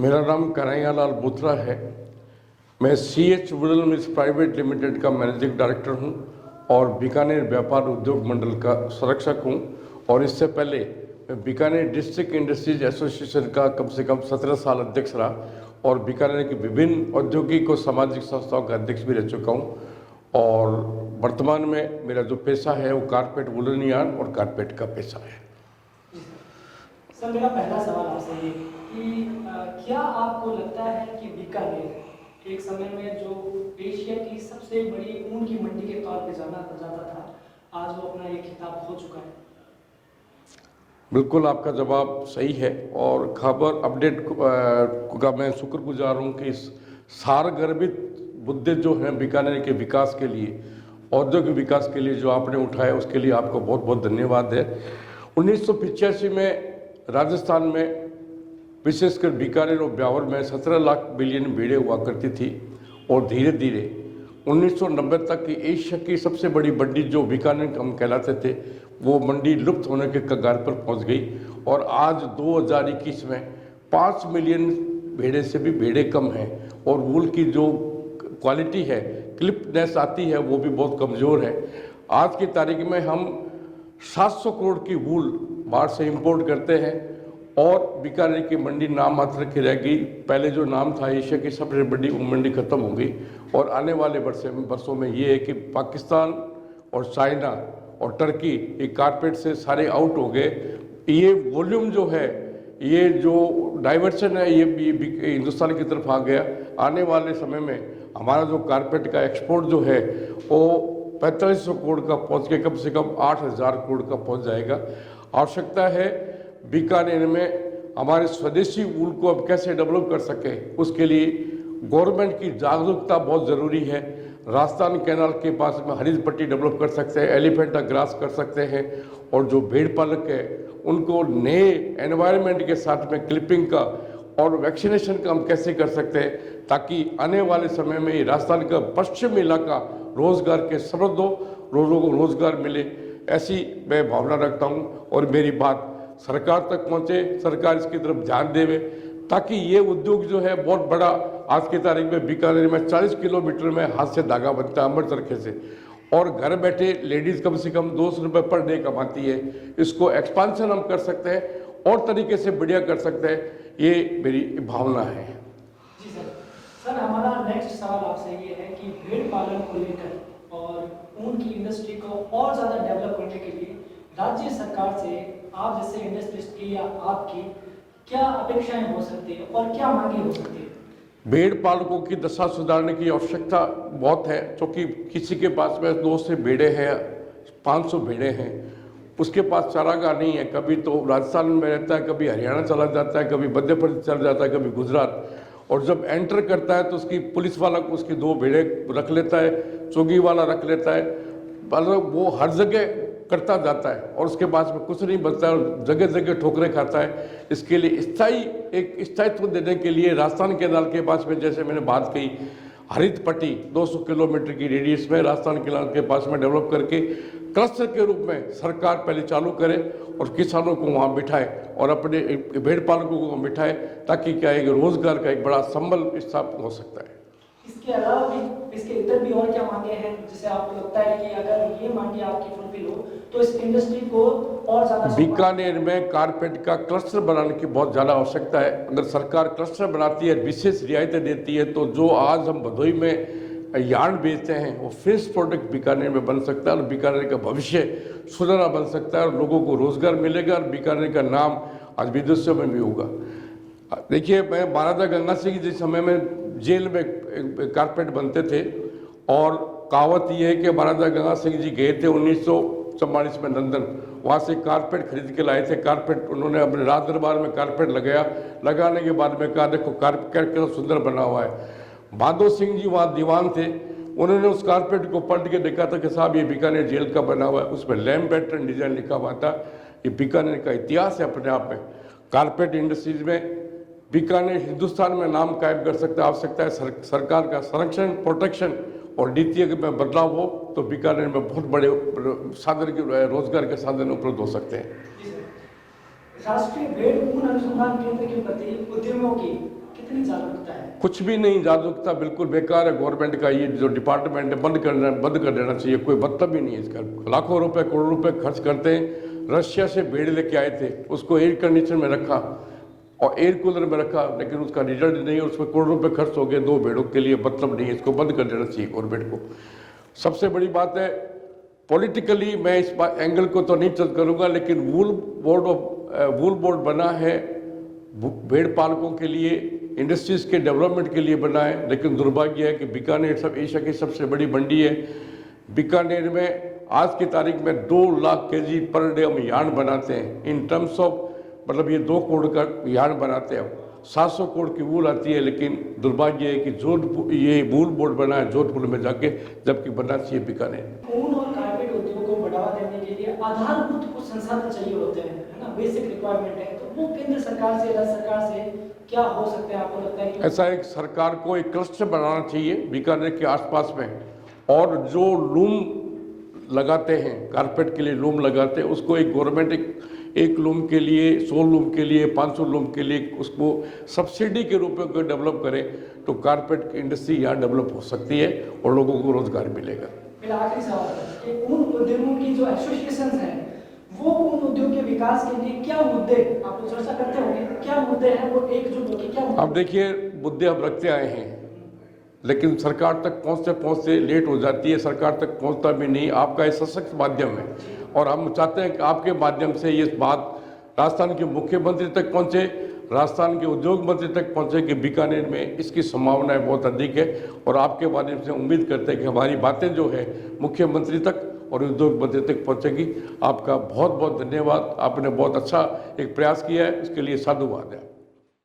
मेरा नाम कन्हैया लाल बोथरा है। मैं CH wooden mills private limited का मैनेजिंग डायरेक्टर हूं और बीकानेर व्यापार उद्योग मंडल का संरक्षक हूं। और इससे पहले मैं बीकानेर डिस्ट्रिक्ट इंडस्ट्रीज एसोसिएशन का कम से कम 17 साल अध्यक्ष रहा और बीकानेर की विभिन्न औद्योगिक और सामाजिक संस्थाओं का अध्यक्ष भी रह चुका हूं। और वर्तमान में मेरा जो पेशा है वो कारपेट वुलन यार्न और कारपेट का पेशा है। सर, मेरा पहला सवाल आपसे ये कि क्या आपको लगता है कि बीकानेर एक समय में जो एशिया की सबसे बड़ी ऊन की मंडी के तौर पे जाना जाता था, आज वो अपना ये खिताब खो चुका है? बिल्कुल, आपका जवाब सही है और खबर अपडेट का मैं शुक्रगुजार हूँ कि इस सारगर्भित मुद्दे जो हैं बीकानेर के विकास के लिए, औद्योगिक विकास के लिए जो आपने उठाया, उसके लिए आपको बहुत बहुत धन्यवाद है। 1985 में राजस्थान में विशेषकर बीकानेर और ब्यावर में 17 लाख बिलियन भेड़ें हुआ करती थी और धीरे धीरे 1990 तक की एशिया की सबसे बड़ी मंडी जो बीकानेर हम कहलाते थे, वो मंडी लुप्त होने के कगार पर पहुंच गई। और आज 2021 में 5 मिलियन भेड़े से भी भेड़ें कम हैं और वूल की जो क्वालिटी है, क्लिपनेस आती है, वो भी बहुत कमज़ोर है। आज की तारीख में हम 700 करोड़ की वूल बाहर से इंपोर्ट करते हैं और बीकानेर की मंडी नाम मात्र की रह गई। पहले जो नाम था एशिया की सबसे बड़ी, वो मंडी खत्म हो गई। और आने वाले वर्षों में ये है कि पाकिस्तान और चाइना और टर्की ये कारपेट से सारे आउट हो गए। ये वॉल्यूम जो है, ये जो डाइवर्शन है, ये हिंदुस्तान की तरफ आ गया। आने वाले समय में हमारा जो कारपेट का एक्सपोर्ट जो है वो 4500 करोड़ का पहुँच के कम से कम 8000 करोड़ का पहुँच जाएगा। आवश्यकता है बीकानेर में हमारे स्वदेशी वूल को अब कैसे डेवलप कर सके, उसके लिए गवर्नमेंट की जागरूकता बहुत ज़रूरी है। राजस्थान कैनाल के पास में हरित पट्टी डेवलप कर सकते हैं, एलिफेंटा ग्रास कर सकते हैं और जो भेड़ पालक है उनको नए एनवायरनमेंट के साथ में क्लिपिंग का और वैक्सीनेशन का हम कैसे कर सकते हैं, ताकि आने वाले समय में ये राजस्थान का पश्चिमी इलाका रोजगार के समृद्ध हो, लोगों को रोजगार मिले, ऐसी मैं भावना रखता हूँ। और मेरी बात सरकार तक पहुँचे, सरकार इसकी तरफ ध्यान देवे, ताकि ये उद्योग जो है बहुत बड़ा। आज की तारीख में बीकानेर में 40 किलोमीटर में हाथ से धागा बनता है अमृत चरखे से, और घर बैठे लेडीज़ कम से कम 200 रुपये पर डे कमाती है। इसको एक्सपांशन हम कर सकते हैं और तरीके से बढ़िया कर सकते हैं, ये मेरी भावना है। जी सर। सर, हमारा नेक्स्ट सवाल आपसे ये है कि भेड़ पालन को लेकर और ऊन की इंडस्ट्री को और ज़्यादा डेवलप करने के लिए राज्य सरकार से आप जैसे इंडस्ट्रिस्ट की या आपकी क्या अपेक्षाएं हो सकती है और क्या मांगे हो सकती है? भेड़ पालकों की दशा सुधारने की आवश्यकता बहुत है, क्योंकि किसी के पास में 2 से भेड़े हैं, 500 भेड़े हैं, उसके पास चारागाह नहीं है। कभी तो राजस्थान में रहता है, कभी हरियाणा चला जाता है, कभी मध्य प्रदेश चला जाता है, कभी गुजरात। और जब एंटर करता है तो उसकी पुलिस वाला उसकी 2 भेड़े रख लेता है, चौगी वाला रख लेता है, मतलब वो हर जगह करता जाता है और उसके पास में कुछ नहीं बचता है और जगह जगह ठोकरें खाता है। इसके लिए एक स्थायित्व देने के लिए राजस्थान कैनाल के पास में, जैसे मैंने बात कही, हरित पट्टी 200 किलोमीटर की रेडियस में राजस्थान कैनाल के पास में डेवलप करके क्लस्टर के रूप में सरकार पहले चालू करे और किसानों को वहाँ बिठाए और अपने भेड़ पालकों को बिठाए, ताकि क्या है, रोजगार का एक बड़ा संबल स्थापित हो सकता है। इसके अलावा भी, इसके इतर भी और क्या मांगे हैं जिसे आपको लगता है कि अगर ये मांगे आपकी फुलफिल हो तो इस इंडस्ट्री को और ज्यादा? बीकानेर में कारपेट का क्लस्टर बनाने की बहुत ज़्यादा आवश्यकता है। अगर सरकार क्लस्टर बनाती है, विशेष रियायतें देती है, तो जो आज हम भदोई में यार्न बेचते हैं वो फिनिश प्रोडक्ट बीकानेर में बन सकता है और बीकानेर का भविष्य सुनहरा बन सकता है और लोगों को रोजगार मिलेगा और बीकानेर का नाम आज विदेशों में भी होगा। देखिए, मैं महाराजा गंगा सिंह जी समय में जेल में कारपेट बनते थे और कहावत ये है कि महाराजा गंगा सिंह जी गए थे 1944 में लंदन, वहाँ से कारपेट खरीद के लाए थे। कारपेट उन्होंने अपने राज दरबार में कारपेट लगाया, लगाने के बाद में कहा देखो कारपेट कितना सुंदर बना हुआ है। माधो सिंह जी वहाँ दीवान थे, उन्होंने उस कारपेट को पलट के देखा था कि साहब ये बीकानेर जेल का बना हुआ है, उसमें लैम्प पैटर्न डिजाइन लिखा हुआ था। ये बीकानेर का इतिहास है अपने आप में। कारपेट इंडस्ट्रीज में बीकानेर हिंदुस्तान में नाम कायम कर सकता है। आवश्यकता है सरकार का संरक्षण, प्रोटेक्शन और नीति में बदलाव हो तो बीकानेर में बहुत बड़े साधन के रोजगार के साधन उपलब्ध हो सकते हैं। राष्ट्रीय भेड़ ऊन अनुसंधान केंद्र के प्रति उद्यमियों की कितनी जागरूकता है? कुछ भी नहीं, जागरूकता बिल्कुल बेकार है। गवर्नमेंट का ये जो डिपार्टमेंट है बंद कर देना चाहिए, कोई मतलब ही नहीं है इसका। लाखों रुपए करोड़ों रुपए खर्च करते हैं। रशिया से भेड़ लेके आए थे, उसको एयर कंडीशन में रखा और एयर कूलर में रखा, लेकिन उसका रिजल्ट नहीं है। उसमें करोड़ों रुपए खर्च हो गए 2 भेड़ों के लिए, मतलब नहीं है। इसको बंद कर देना चाहिए गवर्नमेंट को। सबसे बड़ी बात है, पॉलिटिकली मैं इस बात एंगल को तो नहीं चर्चा करूँगा, लेकिन वूल बोर्ड बना है भेड़ पालकों के लिए, इंडस्ट्रीज़ के डेवलपमेंट के लिए बना है। लेकिन दुर्भाग्य है कि बीकानेर सब एशिया की सबसे बड़ी मंडी है। बीकानेर में आज की तारीख में 2 लाख केजी पर डे हम यार्न बनाते हैं। इन टर्म्स ऑफ मतलब ये 2 करोड़ का यार्न बनाते हैं। 700 करोड़ की वूल आती है, लेकिन दुर्भाग्य है कि जोधपुर ये वूल बोर्ड बना है जोधपुर में जाके, जबकि बनना चाहिए बीकानेर। ऊन और कारपेट उद्योग को बढ़ावा देने के लिए आधारभूत कुछ संसाधन चाहिए होते हैं, है ना, बेसिक रिक्वायरमेंट है। तो वो केंद्र सरकार से, राज्य सरकार से क्या हो सकता है, आपको लगता है कि ऐसा एक सरकार को एक क्लस्टर बनाना चाहिए बीकानेर के आसपास में, और जो लूम लगाते हैं, कारपेट के लिए लूम लगाते हैं, उसको एक गवर्नमेंट एक लूम के लिए 100 लूम के लिए 500 लूम के लिए उसको सब्सिडी के रूप में डेवलप करें, तो कारपेट की इंडस्ट्री यहाँ डेवलप हो सकती है और लोगों को रोजगार मिलेगा। मेरा आखिरी सवाल है कि उन उद्योगों की जो एसोसिएशन हैं, वो उन उद्योग के विकास के लिए क्या मुद्दे, आप लोग चर्चा करते होंगे, क्या मुद्दे हैं वो एकजुट होकर क्या मुद्दे? अब देखिए, मुद्दे हम रखते आए हैं, लेकिन सरकार तक पहुँचते लेट हो जाती है। सरकार तक पहुँचता भी नहीं। आपका ये सशक्त माध्यम है और हम चाहते हैं कि आपके माध्यम से ये बात राजस्थान के मुख्यमंत्री तक पहुँचे, राजस्थान के उद्योग मंत्री तक पहुँचे कि बीकानेर में इसकी संभावनाएं बहुत अधिक है। और आपके माध्यम से उम्मीद करते हैं कि हमारी बातें जो है मुख्यमंत्री तक और उद्योग मंत्री तक पहुँचेगी। आपका बहुत बहुत धन्यवाद। आपने बहुत अच्छा एक प्रयास किया है, इसके लिए साधुवाद है।